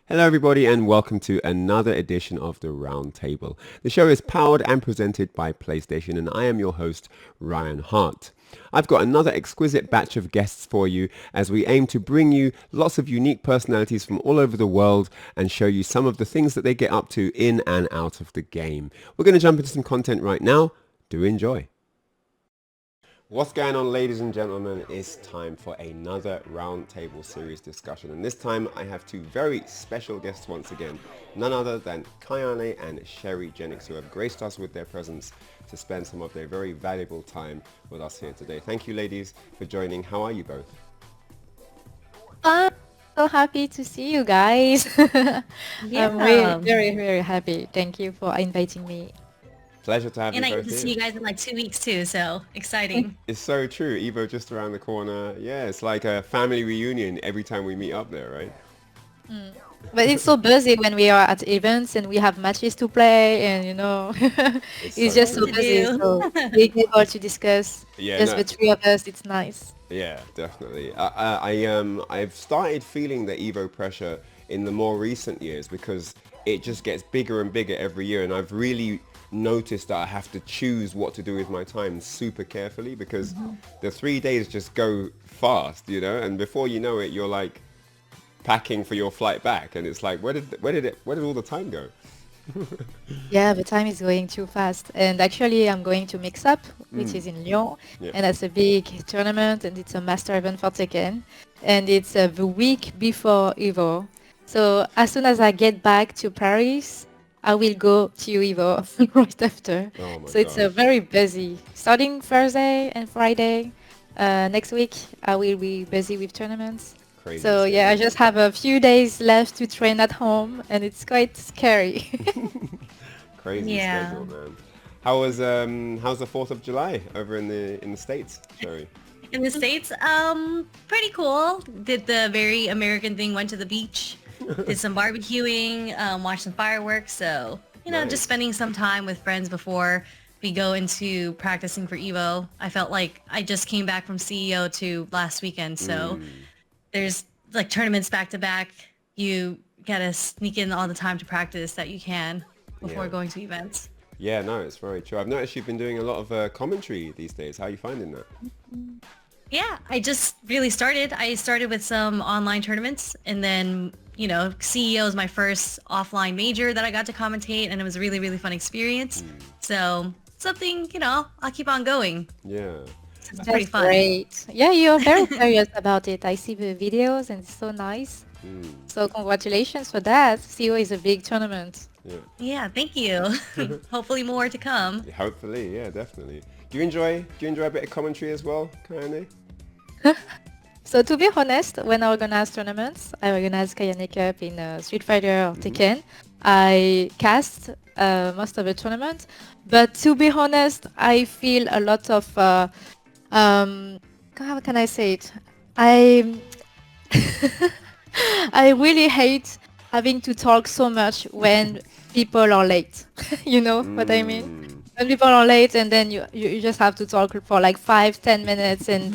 Hello everybody and welcome to another edition of the Roundtable. The show is powered and presented by PlayStation and I am your host, Ryan Hart. I've got another exquisite batch of guests for you as we aim to bring you lots of unique personalities from all over the world and show you some of the things that they get up to in and out of the game. We're going to jump into some content right now. Do enjoy. What's going on, ladies and gentlemen? It's time for another Roundtable Series discussion. And this time I have two very special guests once again. None other than Kayane and Sherry Jenix, who have graced us with their presence to spend some of their very valuable time with us here today. Thank you, ladies, for joining. How are you both? I'm so happy to see you guys. I'm really Yeah. very, very happy. Thank you for inviting me. Pleasure to have you And I get both to see here. you guys in like 2 weeks too, so exciting. It's so true. Evo just around the corner. Yeah, it's like a family reunion every time we meet up there, right? Mm. But it's so busy when we are at events and we have matches to play and It's it's so just Lots so to true. busy. do. So being able to discuss Yeah, just no, the three of us, it's nice. yeah, definitely. I've started feeling the Evo pressure in the more recent years because it just gets bigger and bigger every year, and I've really noticed that I have to choose what to do with my time super carefully because the 3 days just go fast, and before you know it, you're like packing for your flight back, and it's like, where did all the time go? Yeah, the time is going too fast. And actually, I'm going to Mix Up, which Mm, is in Lyon, yeah. and that's a big tournament, and it's a master event for Tekken, and it's the week before Evo. So as soon as I get back to Paris, I will go to Evo right after. Oh my So it's a gosh, very busy. Starting Thursday and Friday, next week I will be busy with tournaments. crazy So yeah, I schedule. just have a few days left to train at home, and it's quite scary. Crazy Yeah. schedule, man. How's the 4th of July over in the States, Sherry? In the States, pretty cool. Did the very American thing, went to the beach, did some barbecuing, watched some fireworks. So, just Nice. spending some time with friends before we go into practicing for Evo. I felt like I just came back from CEO to last weekend. So Mm, there's like tournaments back to back. You gotta sneak in all the time to practice that you can before yeah. going to events. Yeah, no, it's very true. I've noticed you've been doing a lot of commentary these days. How are you finding that? Yeah, I just really started. I started with some online tournaments and then, CEO is my first offline major that I got to commentate and it was a really, really fun experience. Mm, So something, I'll keep on going. yeah. So it's pretty That's fun. great. Yeah, you're very serious about it. I see the videos and it's so nice. Mm, So congratulations for that. CO is a big tournament. yeah. Yeah, thank you. Hopefully more to come. Yeah, hopefully, yeah, definitely. Do you enjoy a bit of commentary as well, Kayane? So to be honest, when I organize tournaments, I organize Kayane Cup in Street Fighter or Hmm. Tekken. I cast most of the tournament, but to be honest, I feel a lot of um, how can I say it? I I really hate having to talk so much when people are late. You know what I mean? Mm, When people are late and then you just have to talk for like 5, 10 minutes and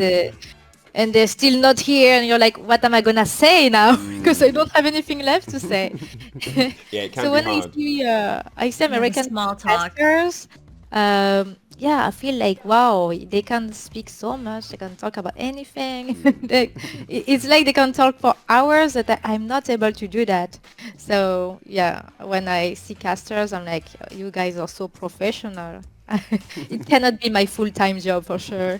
they're still not here and you're like, what am I gonna say now? Because I mm. don't have anything left to say. Yeah, it can So be when hard. I see Yeah, the American small talk. casters, yeah, I feel like wow, they can speak so much. They can talk about anything. Mm. It's like they can talk for hours that I'm not able to do that. So yeah, when I see casters, I'm like, you guys are so professional. It cannot be my full-time job for sure.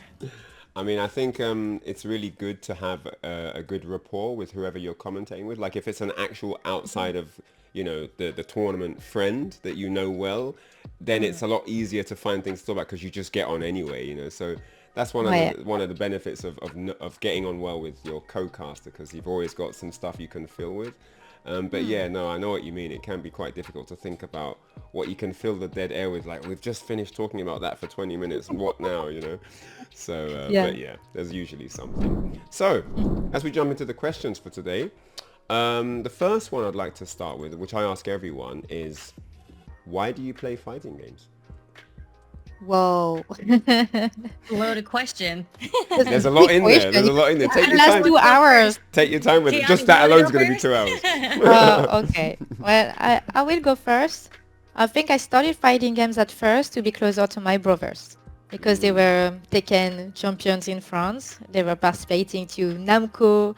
I mean, I think it's really good to have a good rapport with whoever you're commentating with. Like if it's an actual outside of, the tournament friend that you know well, then it's Mm. a lot easier to find things to talk about because you just get on anyway. So that's one of Ouais. the benefits of getting on well with your co-caster because you've always got some stuff you can fill with. But yeah, Hmm. no, I know what you mean. It can be quite difficult to think about what you can fill the dead air with. Like we've just finished talking about that for 20 minutes. And what now? So, Yeah. but yeah, there's usually something. So, as we jump into the questions for today, the first one I'd like to start with, which I ask everyone, is why do you play fighting games? Whoa. Loaded question. That's There's a a lot big in there. There's question. a lot in there. It Take could your last time. Want two to go hours. first? Take your time with it. Just Kayane, do you that want alone to is go going to be first? 2 hours. Okay. Well, I will go first. I think I started fighting games at first to be closer to my brothers because they were Tekken champions in France. They were participating to Namco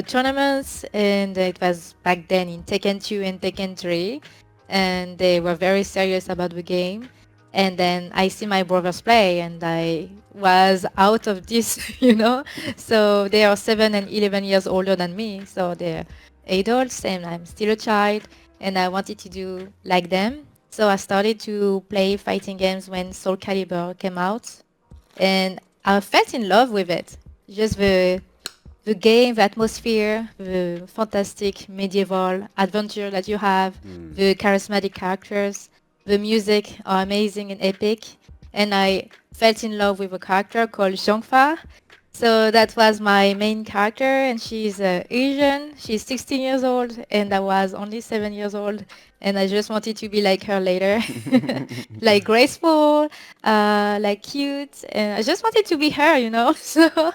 tournaments, and it was back then in Tekken 2 and Tekken 3, and they were very serious about the game. And then I see my brothers play, and I was out of this, So they are 7 and 11 years older than me, so they're adults, and I'm still a child, and I wanted to do like them. So I started to play fighting games when Soul Calibur came out, and I fell in love with it. Just the game, the atmosphere, the fantastic medieval adventure that you have, the charismatic characters, the music are amazing and epic. And I fell in love with a character called Xiongfa. So that was my main character, and she's Asian. She's 16 years old, and I was only 7 years old, and I just wanted to be like her later, like graceful, like cute, and I just wanted to be her. So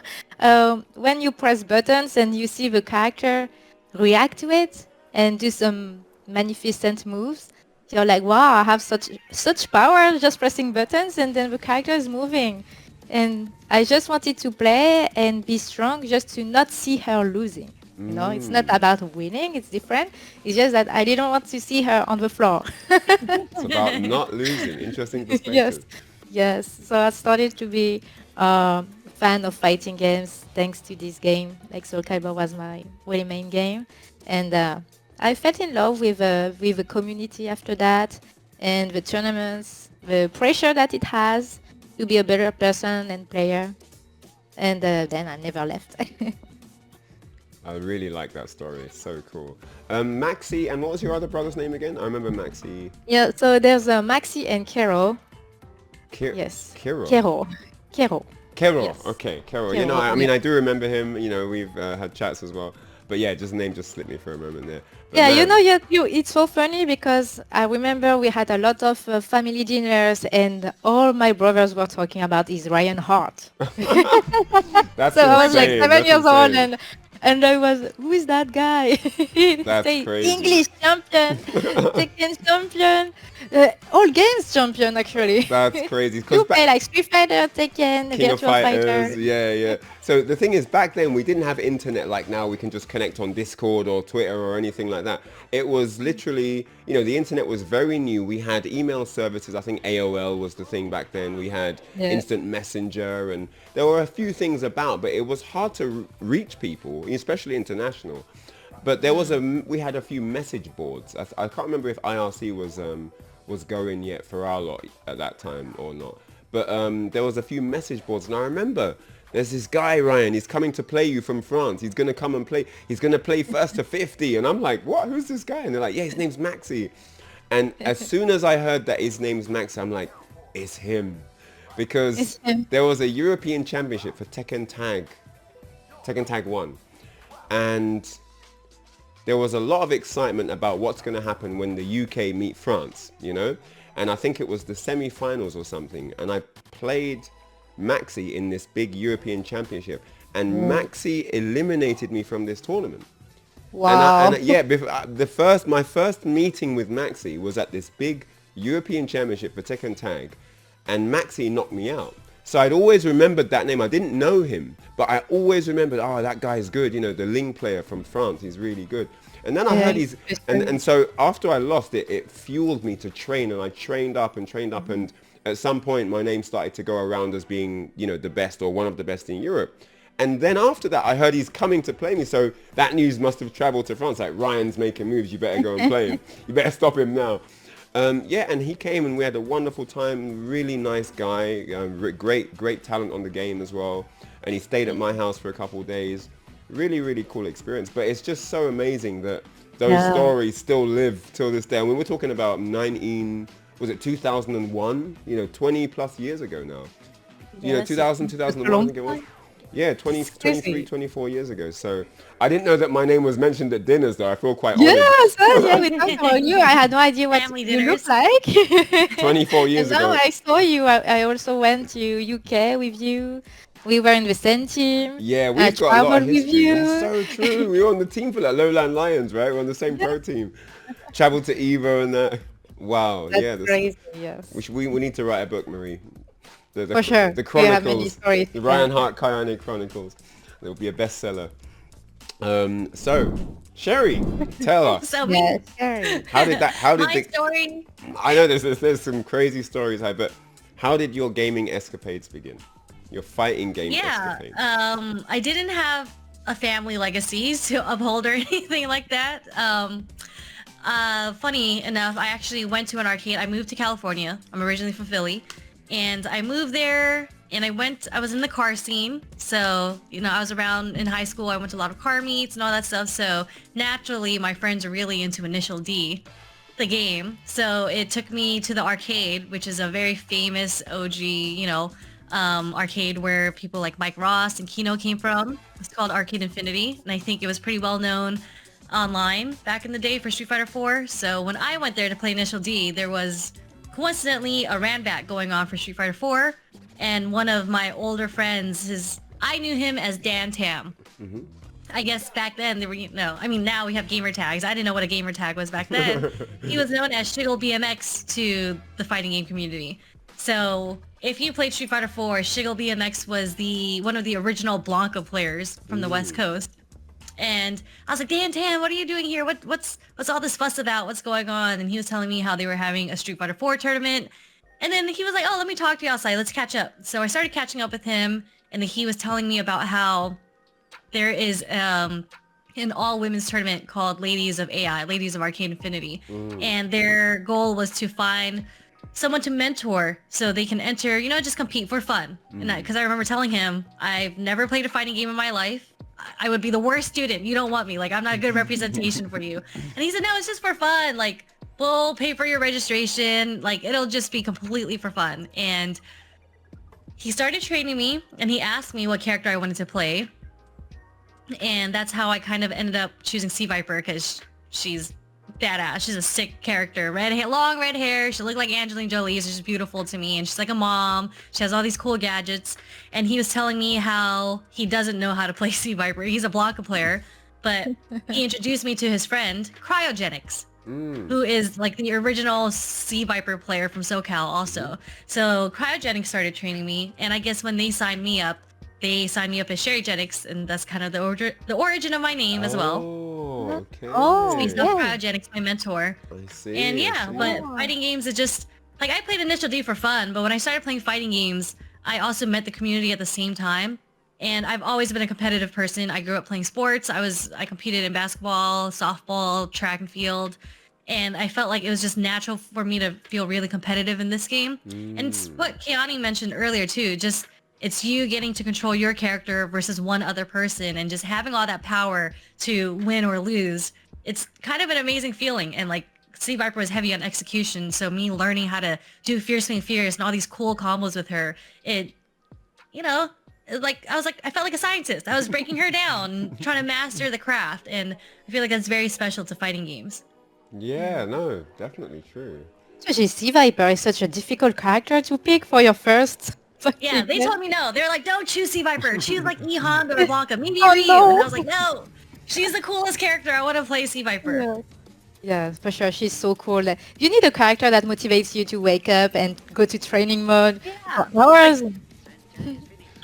when you press buttons and you see the character react to it and do some magnificent moves, you're like, wow, I have such power just pressing buttons, and then the character is moving. And I just wanted to play and be strong just to not see her losing. It's not about winning, it's different. It's just that I didn't want to see her on the floor. It's about not losing. Interesting Yes, perspective. yes. So I started to be a fan of fighting games thanks to this game. Like Soul Calibur was my really main game, and I fell in love with the community after that, and the tournaments, the pressure that it has to be a better person and player, and then I never left. I really like that story. It's so cool. Maxi, and what was your other brother's name again? I remember Maxi. Yeah. So there's Maxi and Kero. Yes, Kiro. Kero, Kero. Kero. Yes, Okay, Kero. Kero. I Yeah. mean, I do remember him. We've had chats as well. But yeah, just name just slipped me for a moment there. But Yeah, man, it's so funny because I remember we had a lot of family dinners, and all my brothers were talking about is Ryan Hart. that's So I was like insane. 7 years That's old, insane. and I was, who is that guy? He That's say crazy. English champion, Tekken champion, all games champion actually. That's crazy. You Because play like Street Fighter, Tekken, King of Virtual Fighters, Fighter. yeah, yeah. So the thing is, back then we didn't have internet like now. We can just connect on Discord or Twitter or anything like that. It was literally, the internet was very new. We had email services. I think AOL was the thing back then. We had Yeah. instant messenger, and there were a few things about, but it was hard to reach people, especially international. But there was we had a few message boards. I can't remember if IRC was going yet for our lot at that time or not. But there was a few message boards, and I remember there's this guy, Ryan, he's coming to play you from France. He's going to come and play. He's going to play first to 50. And I'm like, what? Who's this guy? And they're like, yeah, his name's Maxi. And as soon as I heard that his name's Maxi, I'm like, it's him. Because It's him. there was a European Championship for Tekken Tag 1. And there was a lot of excitement about what's going to happen when the UK meet France. And I think it was the semi-finals or something. And I played Maxi in this big European Championship. And Maxi eliminated me from this tournament. Wow. Yeah, my first meeting with Maxi was at this big European Championship for Tekken Tag. And Maxi knocked me out. So I'd always remembered that name. I didn't know him, but I always remembered, oh, that guy's good. The Ling player from France, he's really good. And then I Yeah, heard it's and so after I lost it, it fueled me to train, and I trained up, and at some point my name started to go around as being, the best or one of the best in Europe. And then after that, I heard he's coming to play me. So that news must have traveled to France. Like, Ryan's making moves. You better go and play him. You better stop him now. And he came and we had a wonderful time. Really nice guy. Great talent on the game as well. And he stayed at my house for a couple of days. Really, really cool experience. But it's just so amazing that those stories still live till this day. I mean, we're talking about 2001? 20 plus years ago now. Yes. 2001, I Long think it was. time. Yeah, It's 23, crazy. 24 years ago. So I didn't know that my name was mentioned at dinners, though. I feel quite honored. Yes, yeah, we talked about you. I had no idea what Family you look dinners. like. 24 And years now ago. I saw you. I also went to UK with you. We were in the same team. Yeah, I we've got a lot of traveled with history. That's you. so true. We were on the team for that Lowland Lions, right? We're on the same Yeah, pro team. Traveled to Eva and that. Wow. that's Yeah, this, crazy. Yes, we need to write a book, Marie. The, for the, sure. the You have many Chronicles, stories the to tell. Ryan Hart Kayane Chronicles. It will be a bestseller. So, Sherry, tell us. So me, Yes, sure. How did my the, story. I know there's some crazy stories here, but how did your gaming escapades begin? Your fighting game Yeah, escapades. I didn't have a family legacy to uphold or anything like that. Funny enough, I actually went to an arcade. I moved to California. I'm originally from Philly, and I moved there. And I was in the car scene. So, I was around in high school. I went to a lot of car meets and all that stuff. So naturally, my friends are really into Initial D, the game. So it took me to the arcade, which is a very famous OG, arcade where people like Mike Ross and Kino came from. It's called Arcade Infinity. And I think it was pretty well known online back in the day for Street Fighter 4. So when I went there to play Initial D, there was coincidentally a ranback going on for Street Fighter 4. And one of my older friends, I knew him as Dan Tam. I guess back then there were, now we have gamer tags. I didn't know what a gamer tag was back then. He was known as Shiggle BMX to the fighting game community. So if you played Street Fighter 4, Shiggle BMX was one of the original Blanca players from the West Coast. And I was like, Dan Tan, what are you doing here? What's all this fuss about? What's going on? And he was telling me how they were having a Street Fighter 4 tournament. And then he was like, oh, let me talk to you outside. Let's catch up. So I started catching up with him. And then he was telling me about how there is an all-women's tournament called Ladies of AI, Ladies of Arcade Infinity. And their goal was to find someone to mentor so they can enter, just compete for fun. And because I remember telling him, I've never played a fighting game in my life. I would be the worst student. You don't want me. Like, I'm not a good representation for you. And he said, no, it's just for fun. Like, we'll pay for your registration. Like, it'll just be completely for fun. And he started training me, and he asked me what character I wanted to play. And that's how I kind of ended up choosing Sea Viper, because she's badass. She's a sick character. Red hair, long red hair. She looked like Angelina Jolie. She's just beautiful to me. And she's like a mom. She has all these cool gadgets. And he was telling me how he doesn't know how to play Sea Viper. He's a Blanca player. But he introduced me to his friend, Jenix, who is like the original Sea Viper player from SoCal also. So Jenix started training me. And I guess when they signed me up as Sherry Jenix. And that's kind of the origin of my name as well. Oh, okay. Oh, He's yeah. not Jenix, my mentor. I see. And I yeah, see. but fighting games is just, like, I played Initial D for fun, but when I started playing fighting games, I also met the community at the same time. And I've always been a competitive person. I grew up playing sports. I competed in basketball, softball, track and field. And I felt like it was just natural for me to feel really competitive in this game. And it's what Kayane mentioned earlier too, just it's you getting to control your character versus one other person and just having all that power to win or lose. It's kind of an amazing feeling. And like Sea Viper was heavy on execution. So me learning how to do Fierce Being Fierce and all these cool combos with her, I felt like a scientist. I was breaking her down, trying to master the craft. And I feel like that's very special to fighting games. Yeah, no, definitely true. Especially Sea Viper is such a difficult character to pick for your first. Yeah, they told me no. They're like, don't choose Sea Viper. Choose like E Honda or Blanca. Maybe Oh, Ryu. no. And I was like, no. She's the coolest character. I want to play Sea Viper. Yeah. Yeah, for sure. She's so cool. You need a character that motivates you to wake up and go to training mode Yeah. for hours.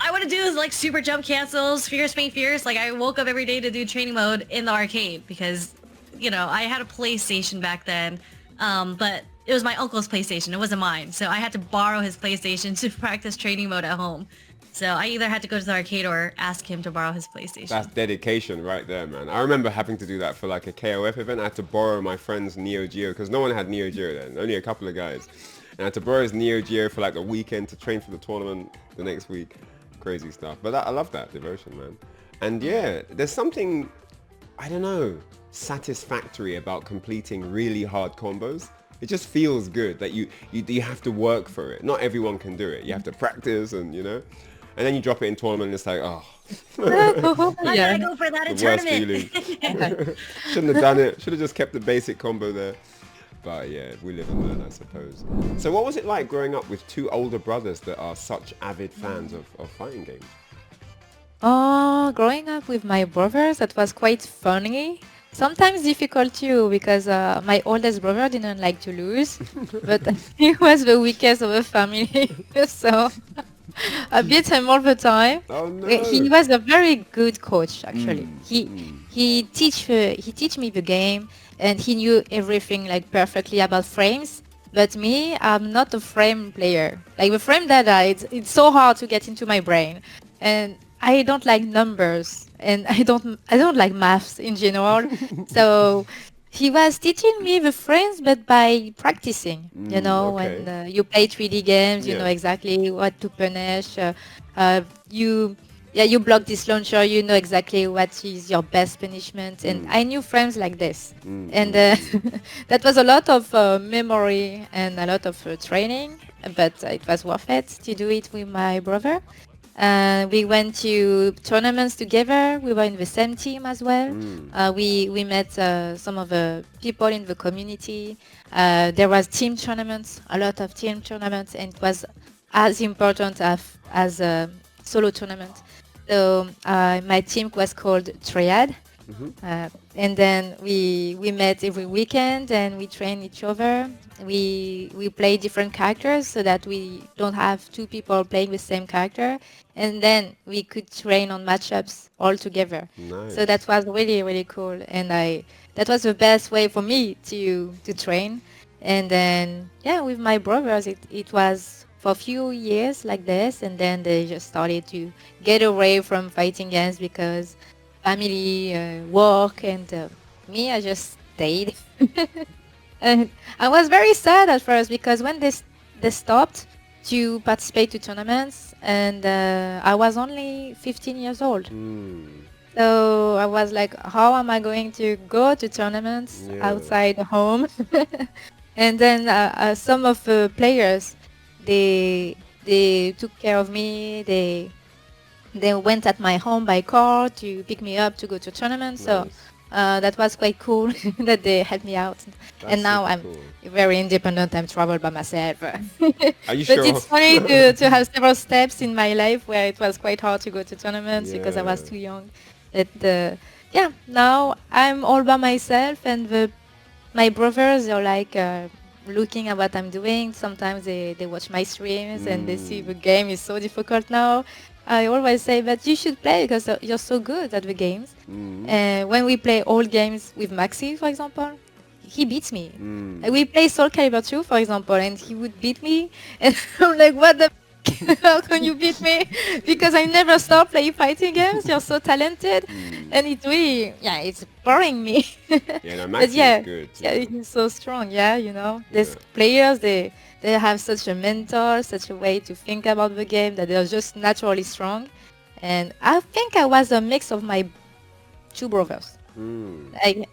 I want to do like super jump cancels, Fierce Being Fierce. Like I woke up every day to do training mode in the arcade because, I had a PlayStation back then. But it was my uncle's PlayStation. It wasn't mine. So I had to borrow his PlayStation to practice training mode at home. So I either had to go to the arcade or ask him to borrow his PlayStation. That's dedication right there, man. I remember having to do that for like a KOF event. I had to borrow my friend's Neo Geo because no one had Neo Geo then, only a couple of guys. And I had to borrow his Neo Geo for like a weekend to train for the tournament the next week. Crazy stuff. But I love that devotion, man. And yeah, there's something, I don't know, satisfactory about completing really hard combos. It just feels good that you have to work for it. Not everyone can do it. You have to practice and, And then you drop it in tournament and it's like, oh, Why did I Yeah. go for that the in worst tournament? feeling. Shouldn't have done it. Should have just kept the basic combo there. But yeah, we live and learn, I suppose. So what was it like growing up with two older brothers that are such avid fans of fighting games? Oh, growing up with my brothers, that was quite funny. Sometimes difficult too, because my oldest brother didn't like to lose, but he was the weakest of the family. So I beat him all the time. Oh He no. was a very good coach, actually. Mm, He mm, he teach me the game, and he knew everything like perfectly about frames. But me, I'm not a frame player. Like the frame data, it's so hard to get into my brain, and I don't like numbers, and I don't like maths in general. So he was teaching me the frames, but by practicing. You know, when okay. you play 3D games, you know Yeah. exactly what to punish. You yeah, you block this launcher, you know exactly what is your best punishment. And Mm, I knew frames like this. mm, And mm, mm. that was a lot of memory and a lot of training, but it was worth it to do it with my brother. We went to tournaments together. We were in the same team as well. We met some of the people in the community. There was team tournaments, a lot of team tournaments, and it was as important as a solo tournament. So my team was called Triad. And then we met every weekend and we train each other. We play different characters so that we don't have two people playing the same character, and then we could train on matchups all together. So that Nice. was really really cool, and I that was the best way for me to train. And then yeah, with my brothers, it was for a few years like this, and then they just started to get away from fighting games because family, work, and me, I just stayed. And I was very sad at first because when they stopped to participate to tournaments, and I was only 15 years old. Mm, So I was like, how am I going to go to tournaments yeah. outside home? And then some of the players, they took care of me. They went at my home by car to pick me up to go to tournaments. So Nice. that was quite cool that they helped me out. That's And now super I'm cool. very independent. I'm travel by myself. Are you But sure? it's funny to have several steps in my life where it was quite hard to go to tournaments because I Yeah. was too young. But yeah, now I'm all by myself, and my brothers are like looking at what I'm doing. Sometimes they watch my streams and they see the game is so difficult now. I always say that you should play because you're so good at the games. When we play old games with Maxi, for example, he beats me. We play Soul Calibur 2, for example, and he would beat me. And I'm like, what the how can you beat me? Because I never stop playing fighting games. You're so talented. And it really, yeah, it's boring me. Yeah, no, But Maxi is yeah, good. yeah, he's so strong. Yeah, you know, Yeah. these players, they have such a mentor, such a way to think about the game that they're just naturally strong. And I think I was a mix of my two brothers. Like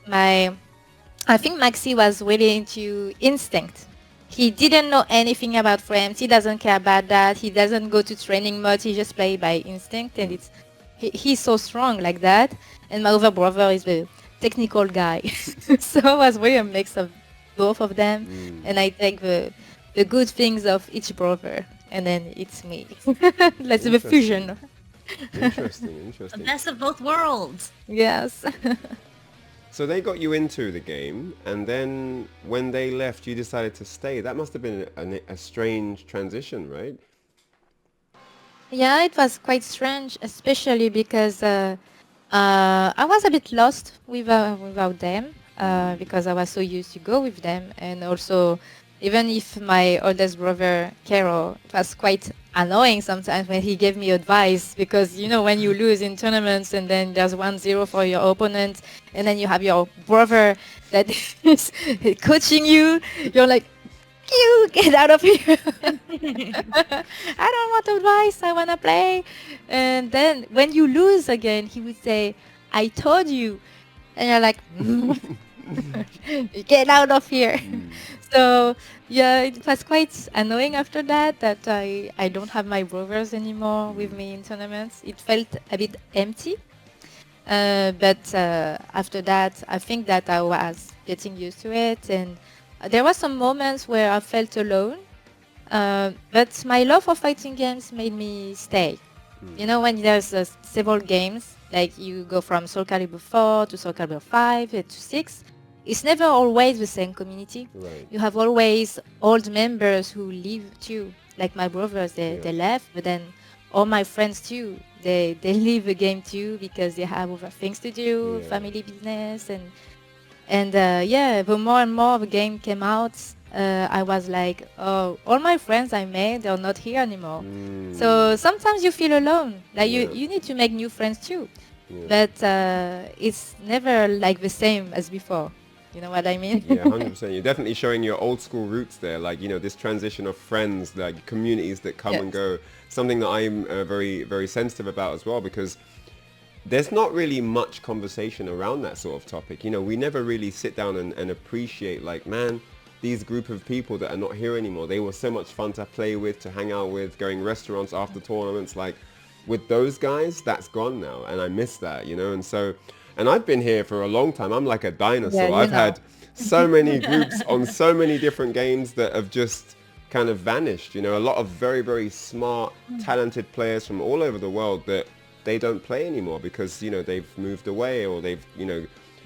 I think Maxi was really into instinct. He didn't know anything about frames. He doesn't care about that. He doesn't go to training mode. He just play by instinct, and he's so strong like that. And my other brother is the technical guy, so it was really a mix of both of them. And I take the good things of each brother, and then it's me. Let's do a fusion. Interesting, The interesting. best of both worlds. Yes. So they got you into the game, and then when they left, you decided to stay. That must have been a strange transition, right? Yeah, it was quite strange, especially because I was a bit lost without them because I was so used to go with them, and also even if my oldest brother Kero, it was quite annoying sometimes when he gave me advice because you know when you lose in tournaments and then there's 1-0 for your opponent, and then you have your brother that is coaching you, you're like, you get out of here. I don't want advice. I want to play. And then when you lose again, he would say, I told you. And you're like, get out of here. So yeah, it was quite annoying after that I don't have my brothers anymore with me in tournaments. It felt a bit empty. But after that, I think that I was getting used to it, and there were some moments where I felt alone. But my love for fighting games made me stay. You know, when there's several games, like you go from Soul Calibur 4 to Soul Calibur 5 to 6, it's never always the same community. Right. You have always old members who leave too. Like my brothers, they left, but then all my friends too, they leave the game too because they have other things to do, Yeah. family business, and yeah, the more and more the game came out, I was like, oh, all my friends I made, they're not here anymore. So sometimes you feel alone. Like you need to make new friends too. Yeah. But it's never like the same as before. You know what I mean? Yeah, 100%. You're definitely showing your old school roots there. Like, you know, this transition of friends, like communities that come and Yes. go. Something that I'm very, very sensitive about as well, because there's not really much conversation around that sort of topic. You know, we never really sit down and appreciate, like, man, these group of people that are not here anymore, they were so much fun to play with, to hang out with, going restaurants after tournaments. Like, with those guys, that's gone now, and I miss that, you know. And so, and I've been here for a long time. I'm like a dinosaur. Yeah, you I've know. had so many groups on so many different games that have just kind of vanished. You know, a lot of very, very smart, talented players from all over the world that they don't play anymore because, you know, they've moved away, or they've, you know,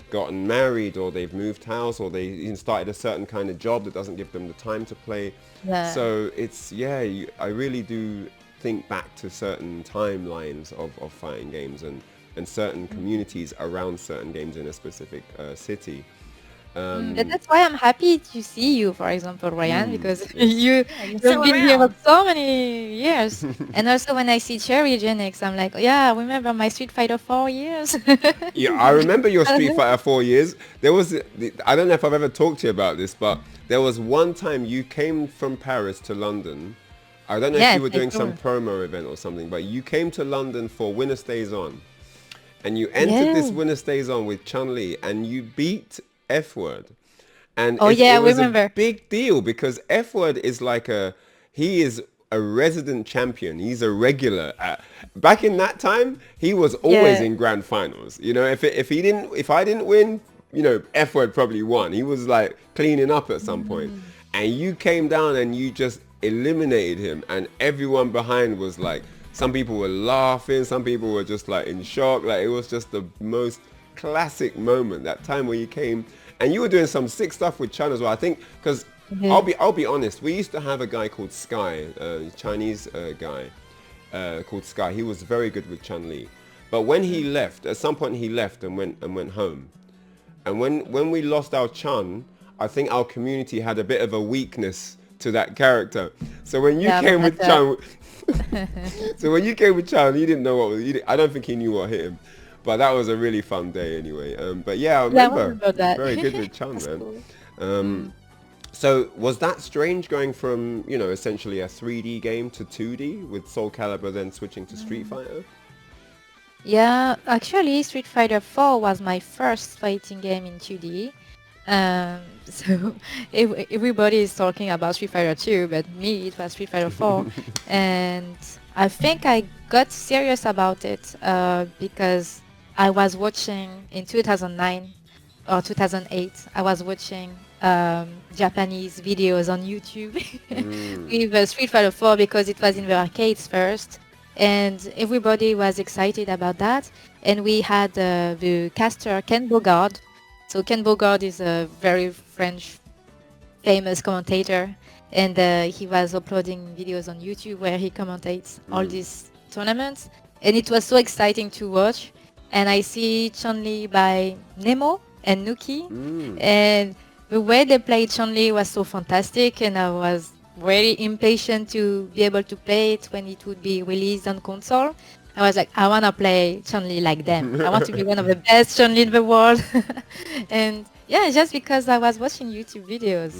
gotten married, or they've moved house, or they even started a certain kind of job that doesn't give them the time to play. Yeah. So it's, yeah, I really do think back to certain timelines of fighting games and certain communities around certain games in a specific city. But that's why I'm happy to see you, for example, Ryan, because you're you've still been here around. for so many years. And also when I see Cherry Jenix, I'm like, oh, yeah, I remember my Street Fighter 4 years. Yeah, I remember your Street Fighter 4 years. There was, I don't know if I've ever talked to you about this, but there was one time you came from Paris to London. I don't know if Yes, you were I doing some do. promo event or something, but you came to London for Winner Stays On. And you entered this Yeah. Winner Stays On with Chun-Li, and you beat F-Word. And Oh, yeah, it I was a remember. big deal because F-Word is like he is a resident champion. He's a regular. Back in that time, he was always Yeah. in grand finals. You know, if I didn't win, you know, F-Word probably won. He was like cleaning up at some point. And you came down and you just eliminated him, and everyone behind was like, some people were laughing, some people were just like in shock. Like, it was just the most classic moment, that time where you came and you were doing some sick stuff with Chun as well. I think because I'll be honest, we used to have a guy called Sky, Chinese guy called Sky. He was very good with Chun-Li, but when he left, at some point he left and went home. And when we lost our Chun, I think our community had a bit of a weakness to that character. So when you Yeah, came but with Chun, so when you came with Chun, you didn't know what was. I don't think he knew what hit him. But that was a really fun day anyway. But yeah, I Yeah, I remember. remember that. Very good with Chun, That's man. cool. So was that strange going from, you know, essentially a 3D game to 2D with Soul Calibur, then switching to Street Fighter? Yeah, actually, Street Fighter 4 was my first fighting game in 2D. So everybody is talking about Street Fighter 2, but me, it was Street Fighter 4. And I think I got serious about it because I was watching in 2009 or 2008, I was watching Japanese videos on YouTube with Street Fighter 4 because it was in the arcades first. And everybody was excited about that. And we had the caster Ken Bogard. So Ken Bogard is a very French famous commentator, and he was uploading videos on YouTube where he commentates all these tournaments. And it was so exciting to watch. And I see Chun-Li by Nemo and Nuki, and the way they played Chun-Li was so fantastic, and I was very impatient to be able to play it when it would be released on console. I was like, I want to play Chun-Li like them. I want to be one of the best Chun-Li in the world. And yeah, just because I was watching YouTube videos.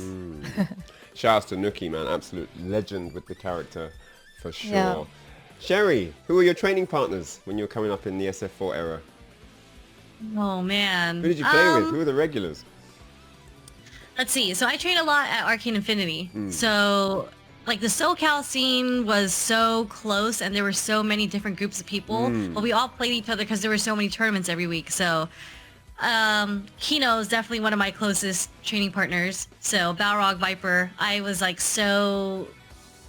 Shout out to Nuki, man. Absolute legend with the character, for sure. Yeah. Sherry, who were your training partners when you were coming up in the SF4 era? Oh man. Who did you play with? Who were the regulars? Let's see. So I trained a lot at Arcane Infinity. So like the SoCal scene was so close and there were so many different groups of people, but we all played each other because there were so many tournaments every week. So Kino is definitely one of my closest training partners. So Balrog Viper, I was like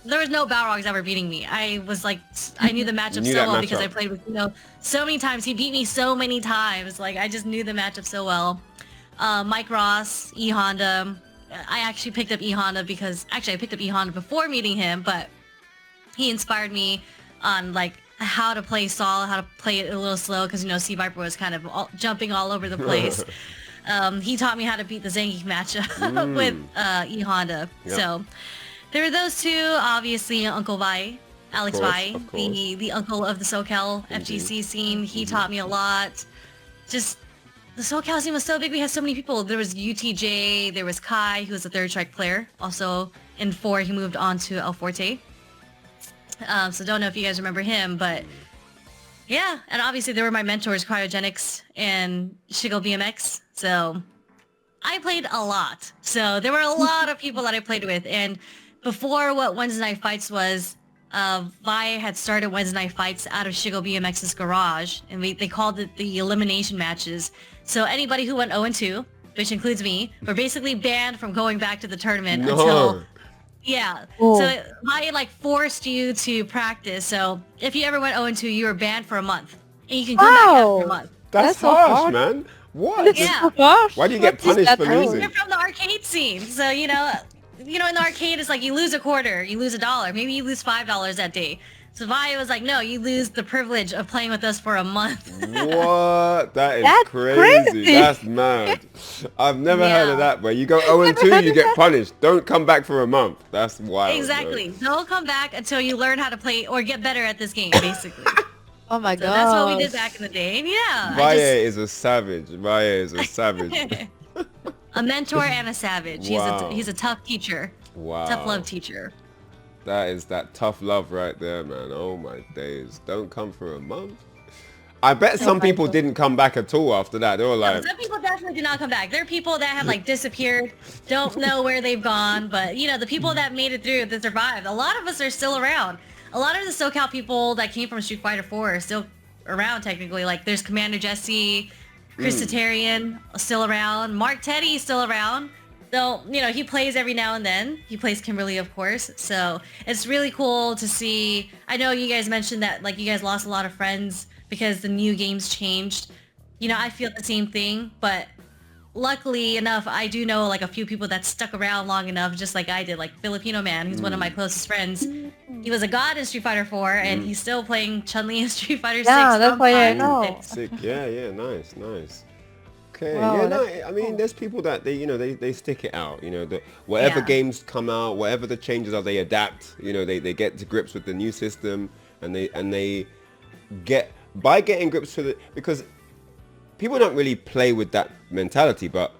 there was no Balrogs ever beating me. I was like, I knew the matchup Knew so that well because I matchup. played with Kino so many times. He beat me so many times. Like I just knew the matchup so well. Mike Ross, E Honda. I actually picked up E Honda because I picked up E Honda before meeting him, but he inspired me on like how to play Saul, how to play it a little slow because Sea Viper was kind of jumping all over the place. He taught me how to beat the Zangief matchup with E Honda. Yep. So there were those two, obviously Uncle Vi, Alex course, Vi, of course. the uncle of the SoCal FGC scene. He taught me a lot. Just the SoCal scene was so big. We had so many people. There was UTJ, there was Kai, who was a third strike player. Also in 4, he moved on to El Forte. So don't know if you guys remember him, but yeah. And obviously there were my mentors, Cryogenics and Shiggle BMX. So I played a lot. So there were a lot of people that I played with. And before what Wednesday Night Fights was, Vi had started Wednesday Night Fights out of Shiggle BMX's garage. And they called it the elimination matches. So anybody who went 0-2, which includes me, were basically banned from going back to the tournament until... Yeah. Oh. So Vi like forced you to practice. So if you ever went 0-2, you were banned for a month. And you can come back after a month. That's That's so harsh, hard. man. What? Yeah. Gosh, Why do you get what is punished that for rule? losing? You're from the arcade scene, so in the arcade it's like you lose a quarter, you lose $1, maybe you lose $5 that day. So Vi was like, no, you lose the privilege of playing with us for a month. What? That is That's crazy. crazy. That's mad. I've never heard of Yeah. that. Where you go 0-2, you get punished. Don't come back for a month. That's wild. Exactly. Man. Don't come back until you learn how to play or get better at this game, basically. Oh my So god. that's what we did back in the day. And yeah, Valle is a savage. Valle is a savage. a mentor and a savage. Wow. He's a tough teacher. Wow. Tough love teacher. That is that tough love right there, man. Oh my days. Don't come for a month. I bet some my people God. didn't come back at all after that. They were like, Some people definitely did not come back. There are people that have like disappeared, don't know where they've gone, but the people that made it through, that survived, a lot of us are still around. A lot of the SoCal people that came from Street Fighter 4 are still around technically. Like there's Commander Jesse, Chris Tatarian still around, Mark Teddy still around. Though, he plays every now and then. He plays Kimberly, of course. So it's really cool to see. I know you guys mentioned that like you guys lost a lot of friends because the new games changed. I feel the same thing, but luckily enough, I do know like a few people that stuck around long enough, just like I did. Like Filipino Man, who's one of my closest friends. He was a god in Street Fighter 4, and he's still playing Chun-Li in Street Fighter 6. Yeah, that's why I sometimes. know. sick. Yeah, nice. Okay, Wow, yeah, no, that's I mean, cool. there's people that they stick it out. Whatever Yeah. games come out, whatever the changes are, they adapt. They get to grips with the new system, and they get by getting grips with it, because people don't really play with that mentality. But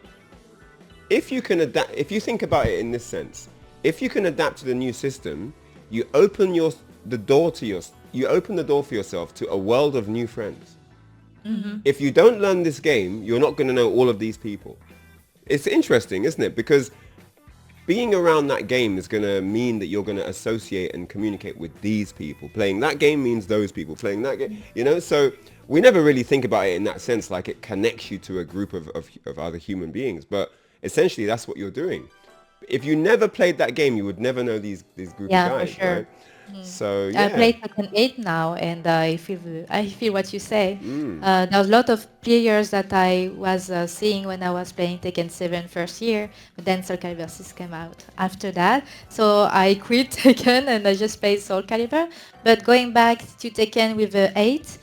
if you can adapt, if you think about it in this sense, if you can adapt to the new system, you open you open the door for yourself to a world of new friends. If you don't learn this game, you're not going to know all of these people. It's interesting, isn't it? Because being around that game is going to mean that you're going to associate and communicate with these people. Playing that game means those people. Playing that game, so we never really think about it in that sense, like it connects you to a group of other human beings. But essentially, that's what you're doing. If you never played that game, you would never know these group Yeah, of for guys, sure. right? So yeah. I play Tekken 8 now, and I feel what you say. There's a lot of players that I was seeing when I was playing Tekken 7 first year, but then Soul Calibur 6 came out after that. So I quit Tekken and I just played Soul Calibur. But going back to Tekken with 8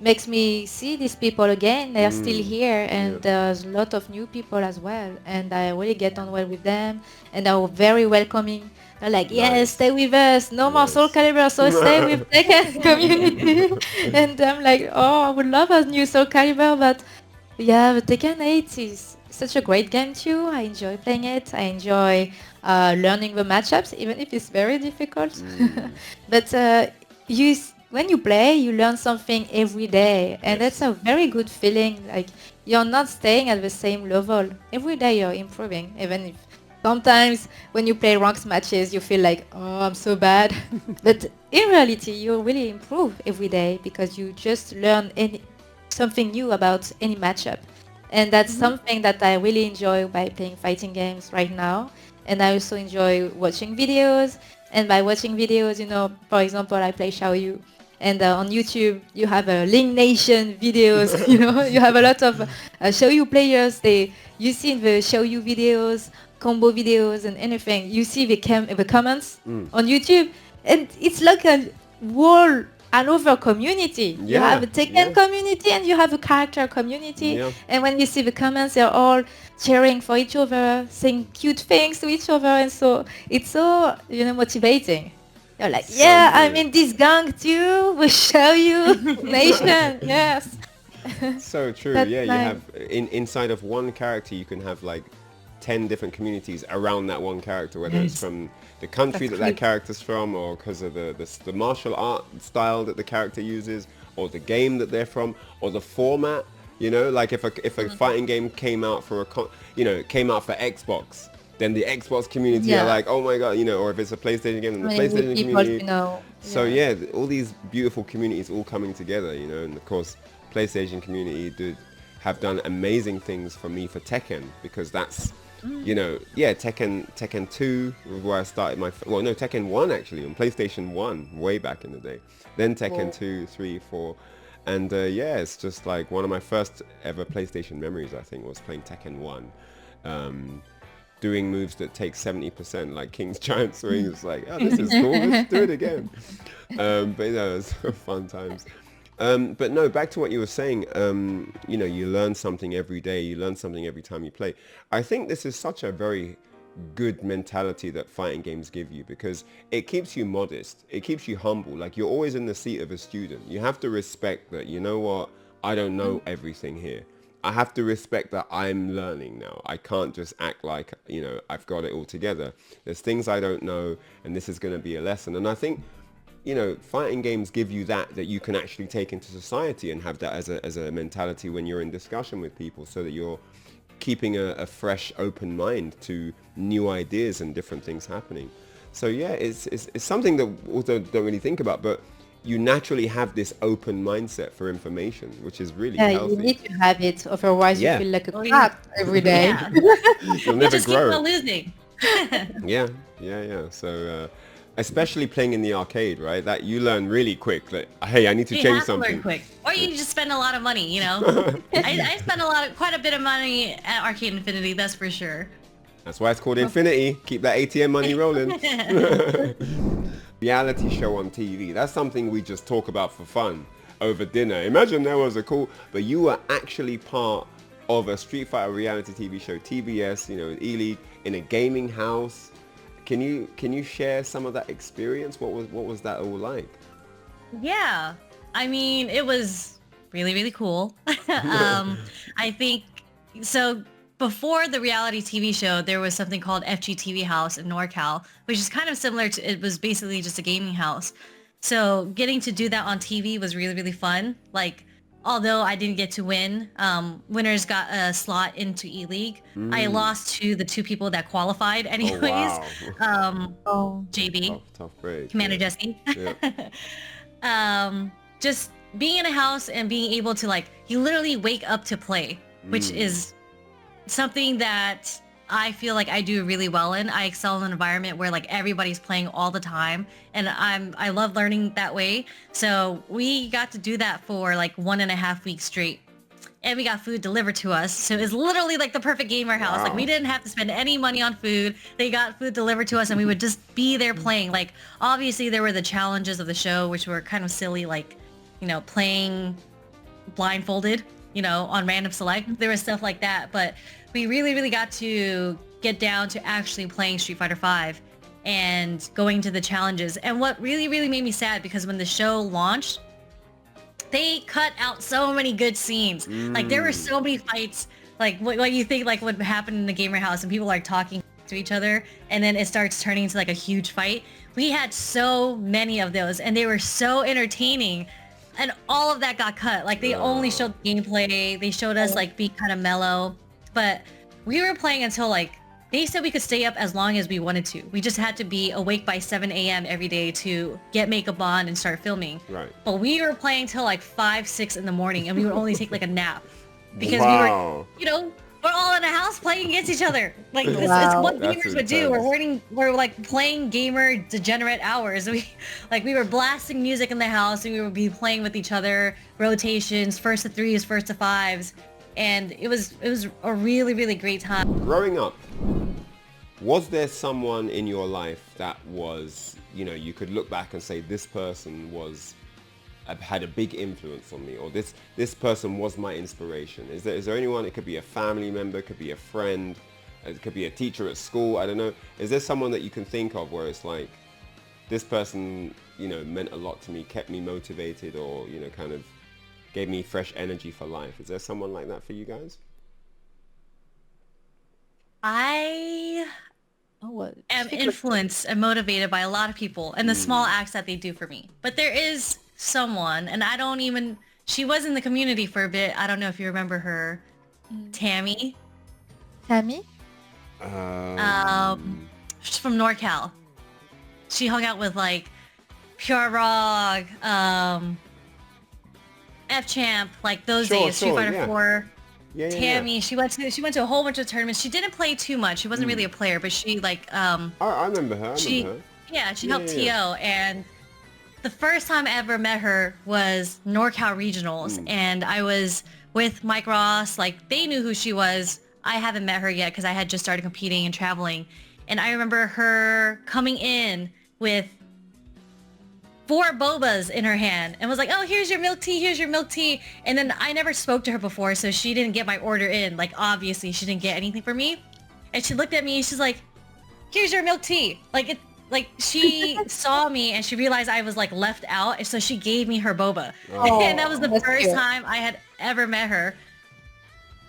makes me see these people again. They're still here, and there's a lot of new people as well. And I really get on well with them, and they're very welcoming. They're like, yes, Nice. stay with us. No more Soul Calibur, so stay with Tekken community. And I'm like, oh, I would love a new Soul Calibur, but yeah, but Tekken 8 is such a great game too. I enjoy playing it. I enjoy learning the matchups, even if it's very difficult. But when you play, you learn something every day, and Yes. that's a very good feeling. Like you're not staying at the same level. Every day you're improving, even if sometimes when you play ranked matches, you feel like, oh, I'm so bad. But in reality, you really improve every day because you just learn something new about any matchup. And that's something that I really enjoy by playing fighting games right now. And I also enjoy watching videos. And by watching videos, for example, I play Xiaoyu. And on YouTube, you have Ling Nation videos. You have a lot of Xiaoyu players. You see in the Xiaoyu videos, combo videos, and anything. You see the comments on YouTube, and it's like a whole another community. You have a Tekken community and you have a character community. Yeah. And when you see the comments, they're all cheering for each other, saying cute things to each other, and so it's so motivating. You're like, So yeah, I'm good. in this gang too. We'll show you nation. Yes. So true. That's Yeah, you nice. have inside of one character, you can have like 10 different communities around that one character, whether it's from the country That's that cute. character's from, or because of the martial art style that the character uses, or the game that they're from, or the format. Like if a fighting game came out for came out for Xbox, then the Xbox community are Yeah. like, oh my god, or if it's a PlayStation game, then the Many PlayStation people, community. So yeah. all these beautiful communities all coming together, and of course, PlayStation community have done amazing things for me for Tekken, because that's, Tekken 2 was where I started Tekken 1 actually on PlayStation 1 way back in the day. Then Tekken 2, 3, 4. And it's just like one of my first ever PlayStation memories, I think, was playing Tekken 1. Doing moves that take 70%, like King's Giant Swing. It's like, oh, this is cool. Let's do it again. But it was fun times. But no, back to what you were saying. You learn something every day. You learn something every time you play. I think this is such a very good mentality that fighting games give you, because it keeps you modest. It keeps you humble. Like, you're always in the seat of a student. You have to respect that, you know what, I don't know everything here. I have to respect that I'm learning now. I can't just act like, I've got it all together. There's things I don't know, and this is going to be a lesson. And I think, fighting games give you that you can actually take into society and have that as a mentality when you're in discussion with people, so that you're keeping a fresh, open mind to new ideas and different things happening. So yeah, it's something that also don't really think about, but you naturally have this open mindset for information, which is really Yeah, you healthy. need to have it. Otherwise, you Yeah. feel like a Oh, yeah. crap every day. Yeah. You'll never Just keep grow. on losing. Yeah. So especially playing in the arcade, right? That you learn really quick that, hey, I need to You change have to something. learn quick, or you just spend a lot of money. I spend quite a bit of money at Arcade Infinity. That's for sure. That's why it's called Infinity. Keep that ATM money rolling. Reality show on TV. That's something we just talk about for fun over dinner. Imagine there was but you were actually part of a Street Fighter reality TV show, TBS, E-League, in a gaming house. Can you share some of that experience? What was that all like? Yeah, I mean, it was really, really cool. I think so. Before the reality TV show, there was something called FGTV House in NorCal, which is kind of similar to, it was basically just a gaming house. So getting to do that on TV was really, really fun. Like, although I didn't get to win, winners got a slot into E-League. I lost to the two people that qualified anyways. Oh, JB, Tough break. Commander Yeah. Jesse. Yeah. Just being in a house and being able to, you literally wake up to play, which is something that I feel like I do really well in. I excel in an environment where everybody's playing all the time, and I love learning that way. So we got to do that for 1.5 weeks straight, and we got food delivered to us. So it's literally the perfect gamer house. Wow. We didn't have to spend any money on food. They got food delivered to us, and we would just be there playing. Obviously there were the challenges of the show, which were kind of silly, playing blindfolded, on random select. There was stuff like that, but we really, really got to get down to actually playing Street Fighter V and going to the challenges. And what really, really made me sad, because when the show launched, they cut out so many good scenes. There were so many fights, what you think would happen in the gamer house, and people are talking to each other, and then it starts turning into like a huge fight. We had so many of those, and they were so entertaining. And all of that got cut. Like, they only showed gameplay. They showed us like being kind of mellow, but we were playing until like, they said we could stay up as long as we wanted to. We just had to be awake by 7 a.m. every day to get makeup on and start filming. Right. But we were playing till like 5, 6 in the morning, and we would only take like a nap because we Wow. were, we're all in a house playing against each other. Like, it's Wow. what That's gamers would do. intense. We're like playing gamer degenerate hours. We were blasting music in the house, and we would be playing with each other, rotations, first to threes, first to fives, and it was a really, really great time. Growing up, was there someone in your life that was, you could look back and say this person had a big influence on me, or this person was my inspiration? Is there anyone? It could be a family member, it could be a friend, it could be a teacher at school, I don't know. Is there someone that you can think of where it's like, this person, meant a lot to me, kept me motivated, or, kind of gave me fresh energy for life? Is there someone like that for you guys? I Oh, what? am Speak with- influenced and motivated by a lot of people and the small acts that they do for me. But there is someone, and she was in the community for a bit. I don't know if you remember her. Tammy. Tammy? She's from NorCal. She hung out with like Pure Rog, F-Champ, like those Sure, days, Street sure, Fighter yeah. 4. Yeah, Tammy, she went to a whole bunch of tournaments. She didn't play too much. She wasn't really a player, but she like I remember her. she helped TO, and the first time I ever met her was NorCal Regionals, and I was with Mike Ross. Like, they knew who she was. I haven't met her yet because I had just started competing and traveling, and I remember her coming in with 4 bobas in her hand and was like, oh, here's your milk tea. And then I never spoke to her before, so she didn't get my order in. Like, obviously she didn't get anything from me. And she looked at me and she's like, here's your milk tea. Like, she saw me and she realized I was like left out. And so she gave me her boba. Oh, And that was the that's first cute. time I had ever met her.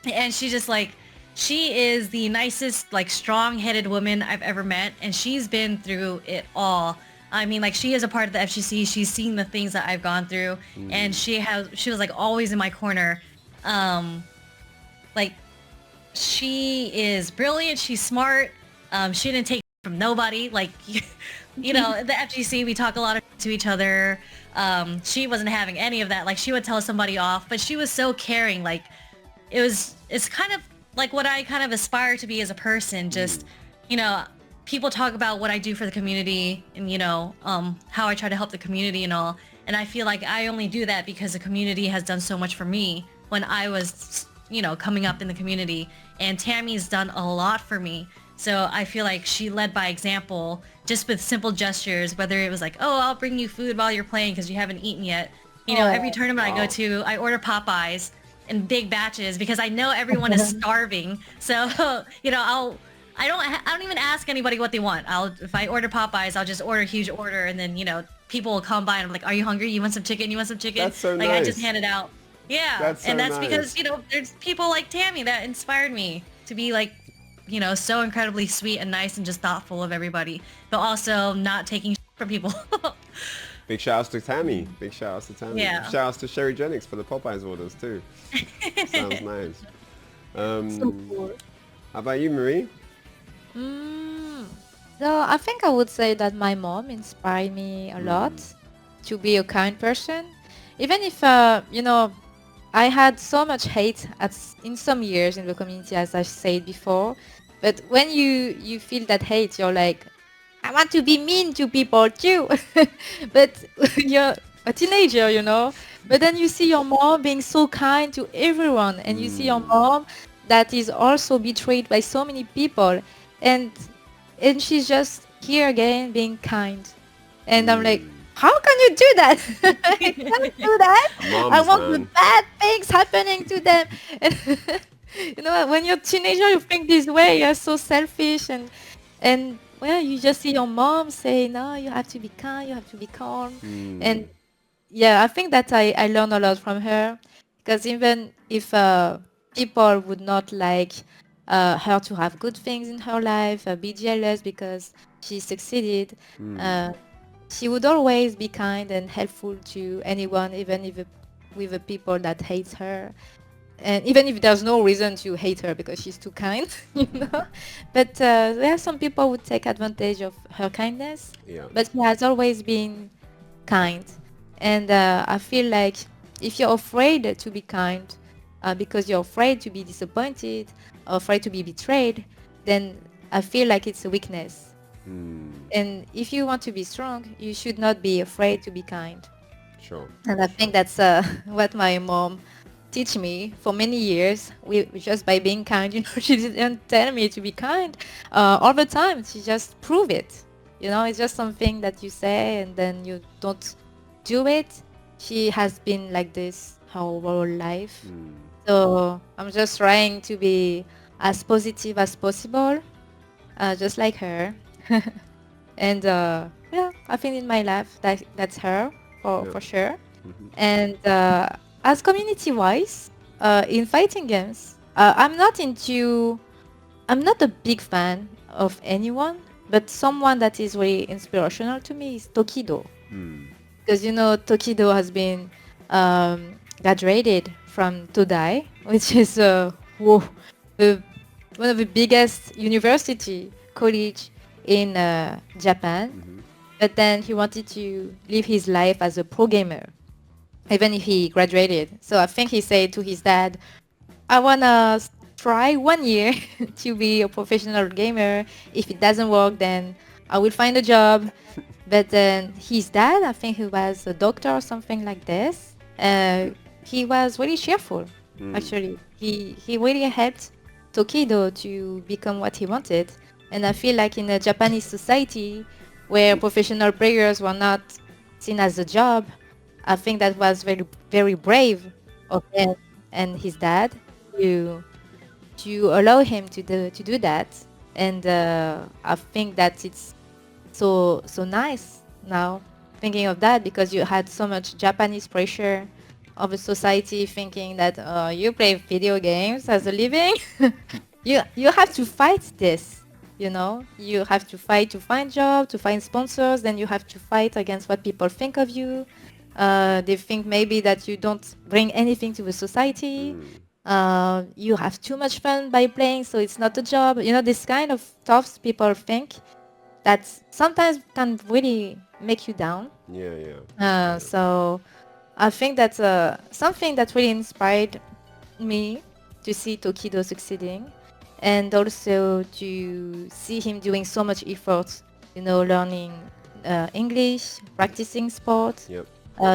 And she just like, she is the nicest, like, strong-headed woman I've ever met. And she's been through it all. I mean, like, she is a part of the FGC. She's seen the things that I've gone through, and she was like always in my corner. Like, she is brilliant. She's smart. She didn't take from nobody. Like, the FGC, we talk a lot to each other. She wasn't having any of that. Like, she would tell somebody off, but she was so caring. Like, it's kind of like what I kind of aspire to be as a person. Just, people talk about what I do for the community and, how I try to help the community and all. And I feel like I only do that because the community has done so much for me when I was, coming up in the community. And Tammy's done a lot for me. So I feel like she led by example, just with simple gestures, whether it was like, oh, I'll bring you food while you're playing because you haven't eaten yet. Every tournament I go to, I order Popeyes in big batches because I know everyone is starving. So, I don't even ask anybody what they want. If I order Popeyes, I'll just order a huge order, and then, people will come by and I'm like, are you hungry? You want some chicken? You want some chicken? That's so like, nice. I just hand it out. Yeah. That's so and that's nice. because, there's people like Tammy that inspired me to be like, so incredibly sweet and nice and just thoughtful of everybody, but also not taking shit from people. Big shout outs to Tammy. Big shout outs to Tammy. Yeah. Shout outs to Sherry Jenix for the Popeyes orders too. Sounds nice. So cool. How about you, Marie? So I think I would say that my mom inspired me a lot to be a kind person. Even if, I had so much hate in some years in the community, as I said before. But when you feel that hate, you're like, I want to be mean to people too. But you're a teenager, But then you see your mom being so kind to everyone. And you see your mom that is also betrayed by so many people. And she's just here again being kind. And I'm like, how can you do that? I can't do that. Moms, I want the man. bad things happening to them. And when you're a teenager, you think this way. You're so selfish, and well, you just see your mom say, no, you have to be kind, you have to be calm. And yeah, I think that I learned a lot from her, because even if people would not like her to have good things in her life, be jealous because she succeeded. Uh, she would always be kind and helpful to anyone, even if with the people that hate her, and even if there's no reason to hate her because she's too kind, you know. But there are some people who take advantage of her kindness. Yeah. But she has always been kind, and I feel like if you're afraid to be kind because you're afraid to be disappointed or afraid to be betrayed, then I feel like it's a weakness. And if you want to be strong, you should not be afraid to be kind. Sure. And I think that's what my mom teach me for many years. We just by being kind, you know, she didn't tell me to be kind all the time. She just prove it. You know, it's just something that you say and then you don't do it. She has been like this her whole life. So I'm just trying to be as positive as possible, just like her. And yeah, I think in my life that's her Yeah. for sure. And as community wise, in fighting games, I'm not a big fan of anyone, but someone that is really inspirational to me is Tokido. Because you know Tokido has been graduated from Todai, which is the, one of the biggest university college in Japan. But then he wanted to live his life as a pro gamer, even if he graduated. So I think he said to his dad, I want to try 1 year to be a professional gamer. If it doesn't work, then I will find a job. But then his dad, I think he was a doctor or something like this. He was really cheerful, actually. He really helped Tokido to become what he wanted. And I feel like in a Japanese society where professional players were not seen as a job, I think that was very, very brave of him and his dad to allow him to do that. And I think that it's so nice now thinking of that, because you had so much Japanese pressure of a society thinking that you play video games as a living. You have to fight this, you know. You have to fight to find job, to find sponsors, then you have to fight against what people think of you. They think maybe that you don't bring anything to the society. You have too much fun by playing, so it's not a job. You know, this kind of stuff people think that sometimes can really make you down. Yeah. So I think that's something that really inspired me to see Tokido succeeding, and also to see him doing so much effort, you know, learning English, practicing sport, Yep.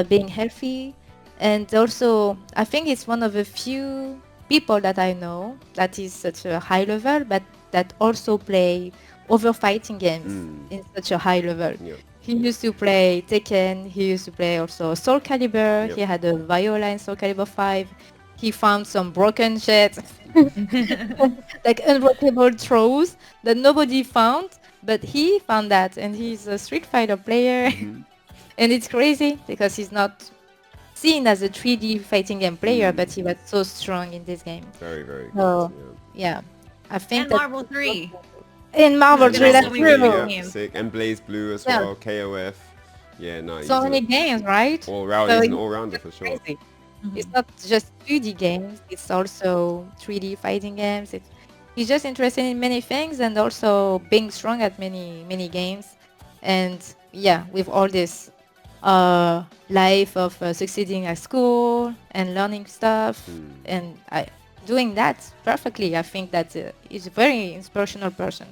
being healthy. And also, I think it's one of the few people that I know that is such a high level, but that also play other fighting games in such a high level. Yep. He used to play Tekken, he used to play also Soul Calibur, Yep. he had a Viola in Soul Calibur 5, he found some broken shit, like unbreakable throws that nobody found, but he found that, and he's a Street Fighter player. And it's crazy because he's not seen as a 3D fighting game player, but he was so strong in this game. Very, very good. So yeah, I think And that Marvel 3. in Marvel Yeah, 3, there's that's so many true. video yeah, games. sick. And Blaze Blue as Yeah. well. KOF. Yeah, no. So many games, right? All round. So He's an it's all rounder for sure. crazy. It's not just 2D games, it's also 3D fighting games. He's just interested in many things and also being strong at many games. And yeah, with all this life of succeeding at school and learning stuff, and doing that perfectly, I think that he's a very inspirational person.